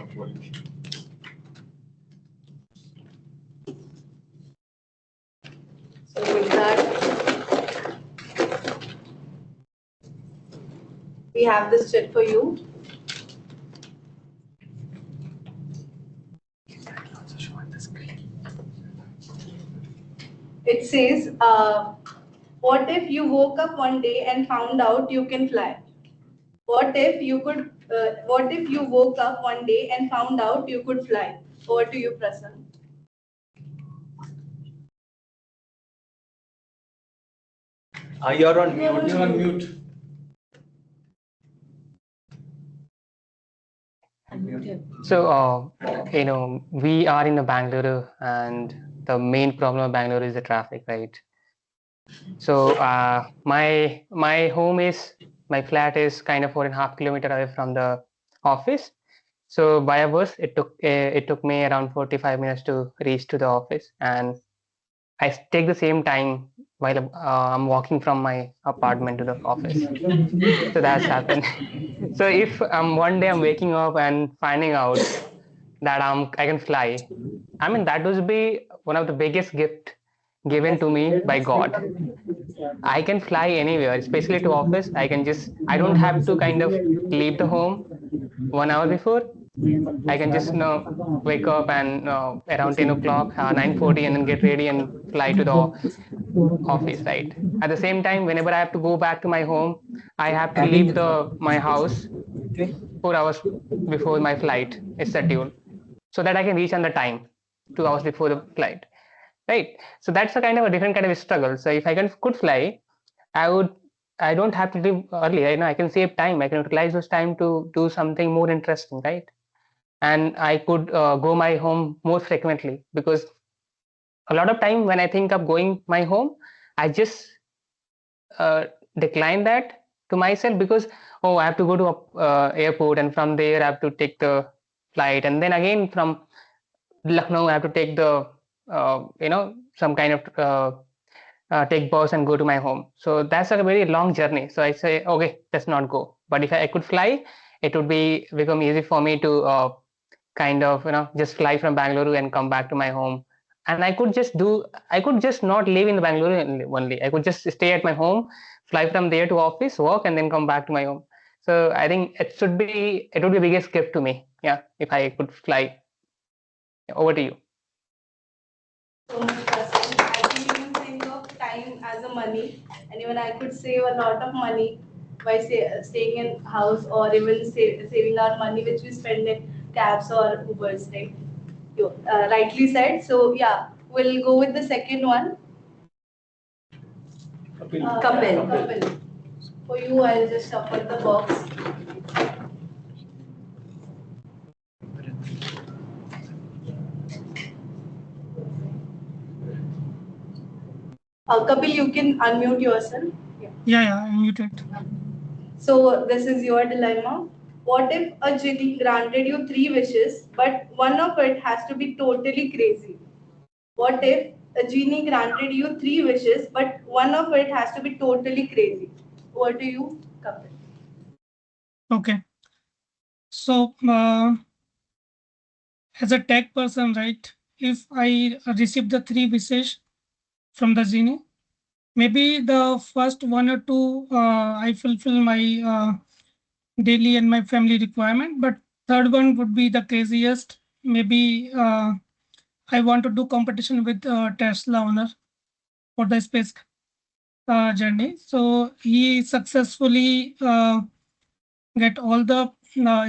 So with that, we have this chit for you. It says, what if you woke up one day and found out you can fly? What if you woke up one day and found out you could fly? Over to you, Prasanna. You're on mute. You're on mute. So, we are in the Bangalore, and the main problem of Bangalore is the traffic, right? So, my flat is kind of 4.5 kilometers away from the office. So by a bus, it took me around 45 minutes to reach to the office, and I take the same time while I'm walking from my apartment to the office. So that's happened. So if one day I'm waking up and finding out that I can fly, I mean that would be one of the biggest gift given to me by God. I can fly anywhere, especially to office. I don't have to kind of leave the home 1 hour before. I can just wake up and around 10 o'clock, 9:40, and then get ready and fly to the office, right? At the same time, whenever I have to go back to my home, I have to leave my house 4 hours before my flight is scheduled, so that I can reach on the time, 2 hours before the flight, right? So that's a kind of a different kind of struggle. So if I could fly, I don't have to leave early. I can save time. I can utilize those time to do something more interesting, right? And I could go my home more frequently, because a lot of time when I think of going my home, I just uh, decline that to myself, because I have to go to airport, and from there I have to take the flight, and then again from Lucknow I have to take the some kind of take bus and go to my home. So that's a very long journey. So I say, okay, let's not go. But if I could fly, it would become easy for me to kind of just fly from Bangalore and come back to my home. And I could just not live in Bangalore only. I could just stay at my home, fly from there to office, work, and then come back to my home. So I think it would be the biggest gift to me. Yeah, if I could fly. Over to you. So much person. I think even think of time as a money, and even I could save a lot of money by staying in house, or even saving our money which we spend in cabs or Ubers, right? You rightly said. So yeah, we'll go with the second one. Kapil. For you, I'll just shuffle the box. Kapil, you can unmute yourself. Yeah, I'm muted. So this is your dilemma. What if a genie granted you 3 wishes, but one of it has to be totally crazy? What if a genie granted you 3 wishes, but one of it has to be totally crazy? What do you, Kapil? Okay. So, as a tech person, right, if I receive the 3 wishes from the genie, maybe the first one or two, I fulfill my daily and my family requirement, but third one would be the craziest. Maybe I want to do competition with Tesla owner for the space journey. So he successfully get all the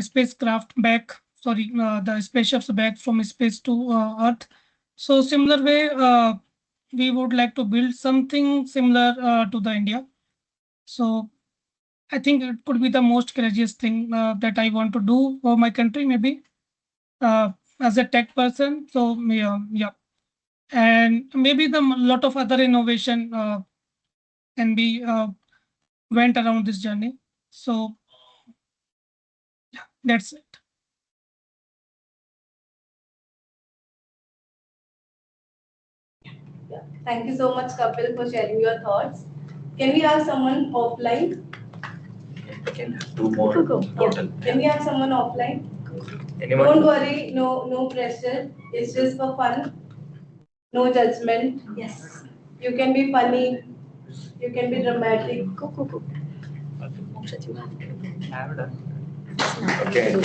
spacecraft back, the spaceships back from space to Earth. So similar way, we would like to build something similar to the India. So I think it could be the most courageous thing that I want to do for my country, maybe as a tech person. So yeah, and maybe the lot of other innovation can be went around this journey. So yeah, that's it. Yeah. Thank you so much, Kapil, for sharing your thoughts. Can we have someone offline? We can have 2 more total. Can we have someone offline? Anyone? Don't worry, no pressure. It's just for fun. No judgment. Yes. You can be funny. You can be dramatic. Go. I have done. Okay. We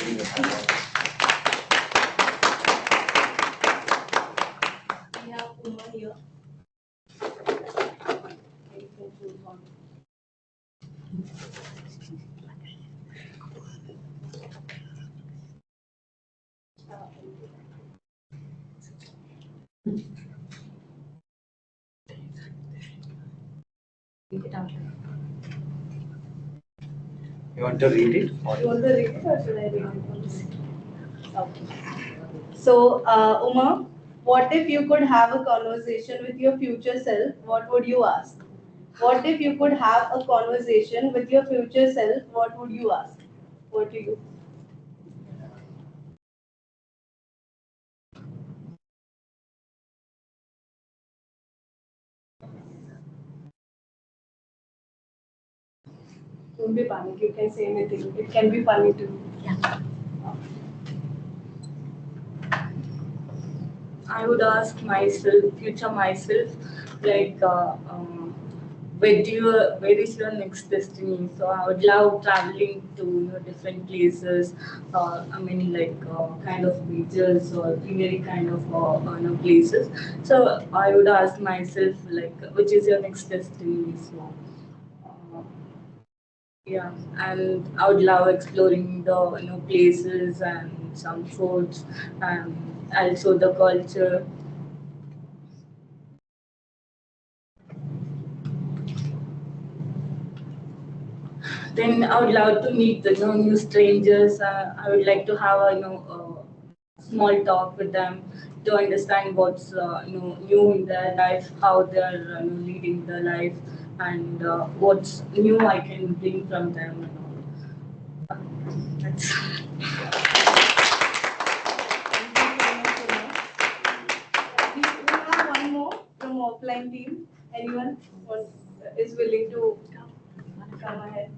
have Uma here. You want to read it? You want to read it or should I read it? Okay. So, Uma, what if you could have a conversation with your future self? What would you ask? What if you could have a conversation with your future self? What would you ask? What do you? Don't be panic. You can say anything. It can be funny too. Yeah. I would ask myself, future myself, like, where is your next destiny? So I would love traveling to different places. I mean, like kind of beaches or greenery kind of places. So I would ask myself, like, which is your next destiny? So. Yeah, and I would love exploring the places and some foods and also the culture. Then I would love to meet the new strangers. I would like to have a small talk with them to understand what's new in their life, how they're leading their life, and what's new I can bring from them. And all. That's. We have one more from offline team. Anyone is willing to come ahead?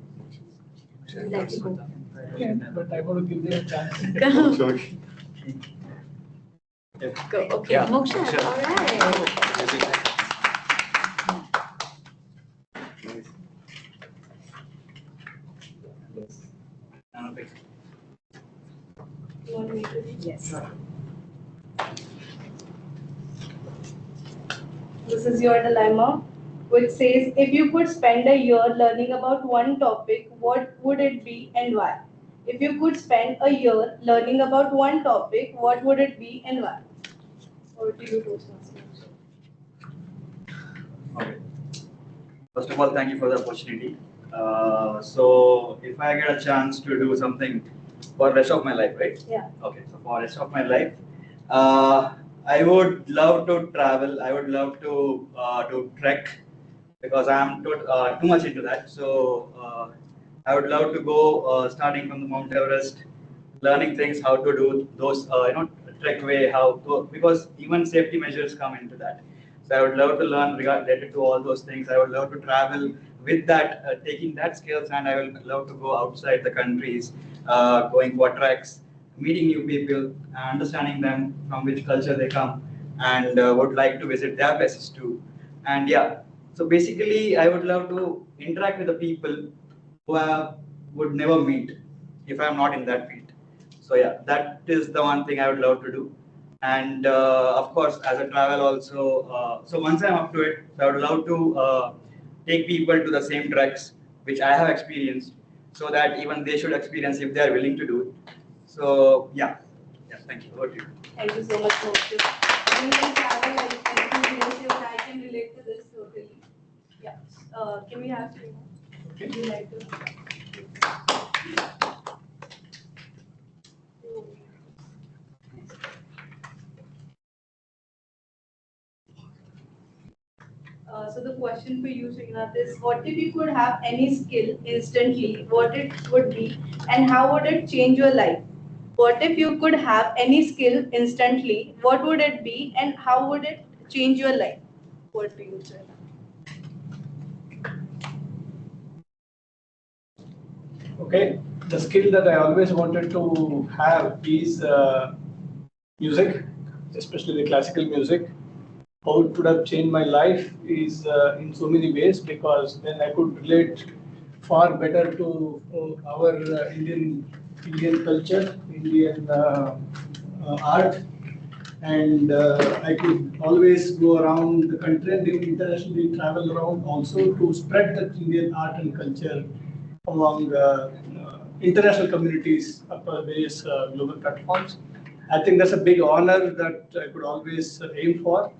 Yeah, but I want to give them a chance. Go. Okay. Yeah. Moksha. Sure. All right. You want me to read? Yes. This is your dilemma, which says, if you could spend a year learning about one topic, what would it be and why? If you could spend a year learning about one topic, what would it be and why? Over to you, Toastmasters. Okay. First of all, thank you for the opportunity. So if I get a chance to do something for the rest of my life, right? Yeah. Okay. So for the rest of my life, I would love to travel. I would love to trek because I'm too much into that. So I would love to go starting from the Mount Everest, learning things how to do those trek way, how to, because even safety measures come into that. So I would love to learn related to all those things. I would love to travel with that, taking that skills, and I will love to go outside the countries, going for treks, meeting new people, understanding them from which culture they come, and would like to visit their places too. And yeah, so basically, I would love to interact with the people who I would never meet if I'm not in that field. So yeah, that is the one thing I would love to do. And of course, as a travel also, so once I'm up to it, so I would love to take people to the same treks which I have experienced, so that even they should experience if they are willing to do it. So yeah, thank you. Over to you. Thank you so much, Moksha. When we travel, I relative, I can relate to this totally. Yeah. Can we have you? Would you like to? So the question for you, Srinath, is what if you could have any skill instantly, what it would be, and how would it change your life? What if you could have any skill instantly, what would it be, and how would it change your life? What do you say? Okay, the skill that I always wanted to have is music, especially the classical music. How it would have changed my life is in so many ways, because then I could relate far better to our Indian culture, Indian art, and I could always go around the country and then internationally travel around also to spread that Indian art and culture among international communities of various global platforms. I think that's a big honor that I could always aim for.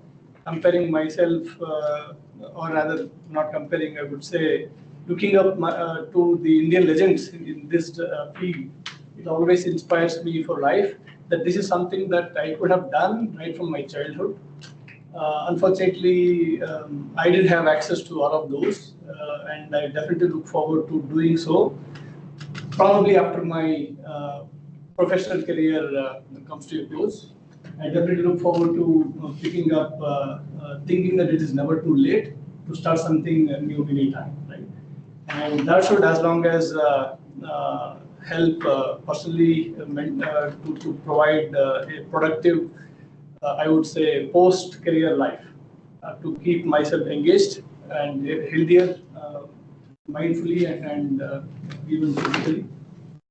Comparing myself, or rather not comparing, I would say, looking up to the Indian legends in this field, it always inspires me for life that this is something that I could have done right from my childhood. Unfortunately, I didn't have access to all of those, and I definitely look forward to doing so. Probably after my professional career comes to a close, I definitely look forward to picking up, thinking that it is never too late to start something new anytime, right? And that should, as long as help personally to provide a productive I would say, post-career life to keep myself engaged and healthier, mindfully and even physically.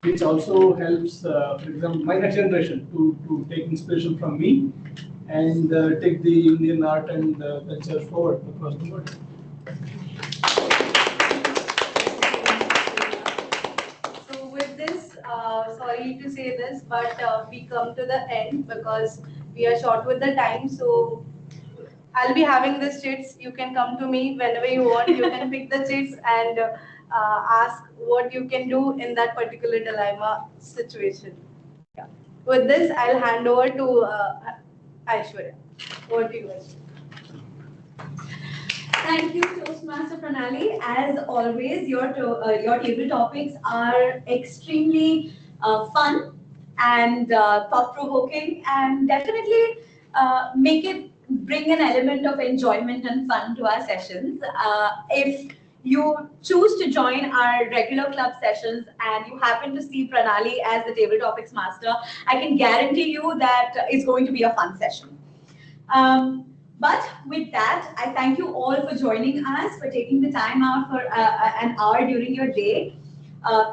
Which also helps, for example, my next generation to take inspiration from me and take the Indian art and culture forward across the world. So with this, sorry to say this, but we come to the end because we are short with the time. So I'll be having the chits. You can come to me whenever you want. You can pick the chits and ask what you can do in that particular dilemma situation. Yeah. With this, I'll hand over to Aishwarya. Over to you, Aishwarya. Thank you, Toastmaster Pranali. As always, your table topics are extremely fun and thought-provoking, and definitely bring an element of enjoyment and fun to our sessions. If you choose to join our regular club sessions and you happen to see Pranali as the table topics master, I can guarantee you that it's going to be a fun session. But with that, I thank you all for joining us, for taking the time out for an hour during your day.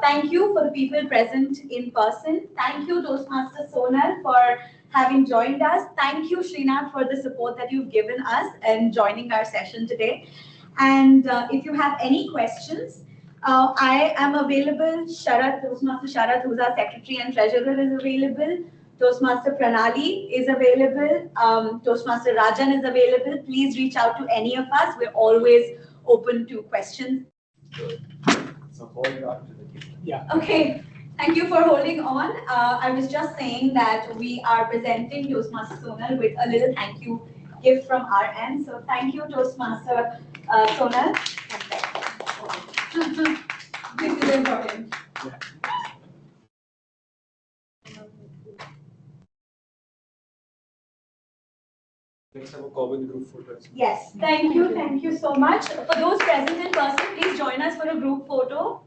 Thank you for the people present in person. Thank you, Toastmaster Sonal, for having joined us. Thank you, Srinath, for the support that you've given us and joining our session today. And if you have any questions, I am available. Toastmaster Sharat, who's our secretary and treasurer, is available. Toastmaster Pranali is available. Toastmaster Rajan is available. Please reach out to any of us. We're always open to questions. So hold on to the gift. Yeah. Okay. Thank you for holding on. I was just saying that we are presenting Toastmaster Sonal with a little thank you gift from our end. So thank you, Toastmaster Sonal. This is important. Let's have a common group photo. Yes, thank you so much. For those present in person, please join us for a group photo.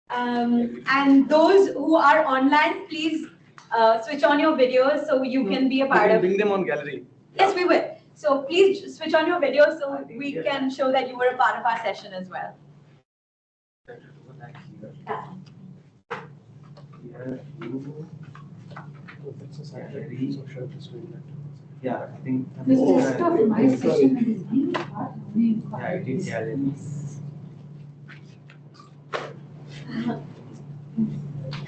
And those who are online, please switch on your videos so you can be a part of. Bring them on gallery. Yes, we will. So please switch on your videos so we can show that you were a part of our session as well. Yeah, I think. This is of my session is being part of me. Yeah, it is gallery.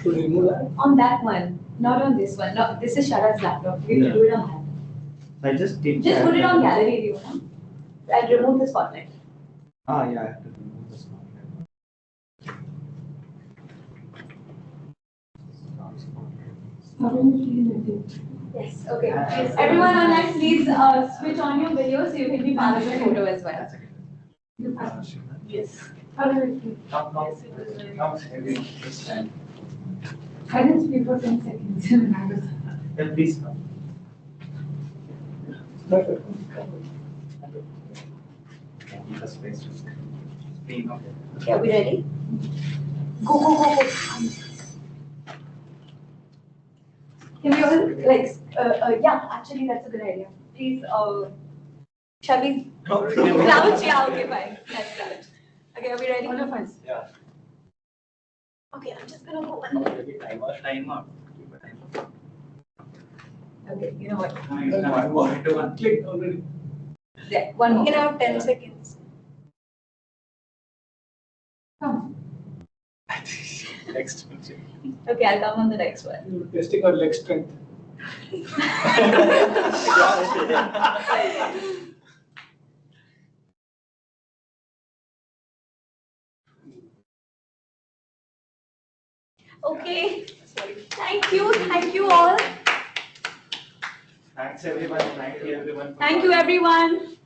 Should we remove that? On that one, not on this one. No, this is Sharat's laptop. We have to do it on that. I just did. Just put it on gallery if you want. I'll remove the spotlight. Ah, yeah, I have to remove the spotlight. Yes, okay. Everyone online, please switch on your video so you can be part of the photo as well. Yes. Come, everyone, just stand. I didn't speak for 10 seconds. Then please come. Give us space to speak. Okay, are we ready? Go. Can we all, yeah, actually that's a good idea. Please, shall we crouch? Yeah, okay, fine. Let's crouch. Okay, are we ready? All of us. Yeah. Okay, I'm just gonna go one. Time out. Okay, you know what? One click already. Yeah, one more. You can have 10 seconds. Come. Next. Okay, I'll come on the next one. You're testing our leg strength. Okay, thank you all. Thanks everyone. Thank you everyone. Thank you everyone.